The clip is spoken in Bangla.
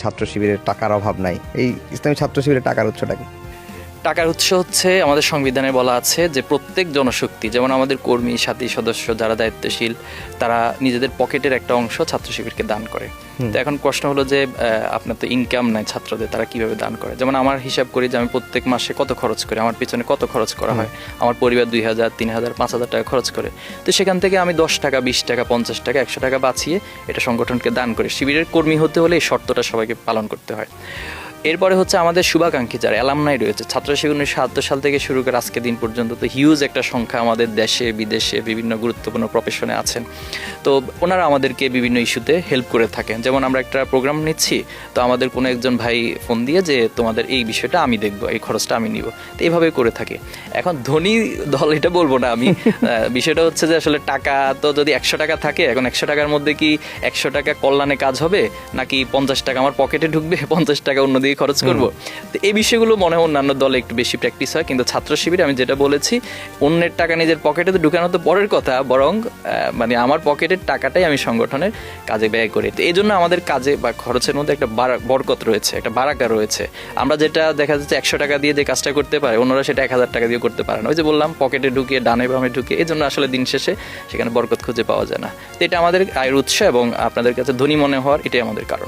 ছাত্র শিবিরের টাকার অভাব নাই। এই ইসলামী ছাত্র শিবিরের টাকার উৎসটা কি? টাকার উৎস হচ্ছে আমাদের সংবিধানে বলা আছে যে প্রত্যেক জনশক্তি, যেমন আমাদের কর্মী সাথী সদস্য যারা দায়িত্বশীল, তারা নিজেদের পকেটের একটা অংশ ছাত্র শিবিরকে দান করে। তো এখন প্রশ্ন হলো যে আপনার তো ইনকাম নাই ছাত্রদের, তারা কিভাবে দান করে? যেমন আমার হিসাব করি যে আমি প্রত্যেক মাসে কত খরচ করি, আমার পিছনে কত খরচ করা হয়, আমার পরিবার 2000, 3000, 5000 টাকা খরচ করে। তো সেখান থেকে আমি 10 টাকা, 20 টাকা, 50 টাকা, 100 টাকা বাঁচিয়ে এটা সংগঠনকে দান করি। শিবিরের কর্মী হতে হলে এই শর্তটা সবাইকে পালন করতে হয়। এরপরে হচ্ছে আমাদের শুভাকাঙ্ক্ষী যারা অ্যালামনাই রয়েছে, ছাত্র শিবির 1977 সাল থেকে শুরু করে আজকে দিন পর্যন্ত তো হিউজ একটা সংখ্যা আমাদের দেশে বিদেশে বিভিন্ন গুরুত্বপূর্ণ প্রফেশনে আছেন। তো ওনারা আমাদেরকে বিভিন্ন ইস্যুতে হেল্প করে থাকেন। যেমন আমরা একটা প্রোগ্রাম নিচ্ছি, তো আমাদের কোনো একজন ভাই ফোন দিয়ে যে তোমাদের এই বিষয়টা আমি দেখবো, এই খরচটা আমি নিব, তো এইভাবে করে থাকে। এখন ধনী দল এটা বলবো না আমি, বিষয়টা হচ্ছে যে আসলে টাকা তো যদি 100 টাকা থাকে, এখন 100 টাকার মধ্যে কি 100 টাকা কল্যাণে কাজ হবে, নাকি 50 টাকা আমার পকেটে ঢুকবে, 50 টাকা অন্যদিকে খরচ করব? তো এই বিষয়গুলো মনে হয় অন্যান্য দলে একটু বেশি প্র্যাকটিস হয়, কিন্তু ছাত্র শিবিরে আমি যেটা বলেছি, অন্যের টাকা নিজের পকেটে তো ঢুকানো তো পরের কথা, বরং মানে আমার পকেটের টাকাটাই আমি সংগঠনের কাজে ব্যয় করি। তো এই জন্য আমাদের কাজে বা খরচের মধ্যে একটা বরকত রয়েছে, একটা বারাকা রয়েছে। আমরা যেটা দেখা যাচ্ছে 100 টাকা দিয়ে যে কাজটা করতে পারে, অন্যরা সেটা 1000 টাকা দিয়ে করতে পারে না। ওই যে বললাম, পকেটে ঢুকিয়ে ডানে বামে ঢুকিয়ে, এই জন্য আসলে দিন শেষে সেখানে বরকত খুঁজে পাওয়া যায় না। তো এটা আমাদের আয়ের উৎস এবং আপনাদের কাছে ধনী মনে হওয়ার এটাই আমাদের কারণ।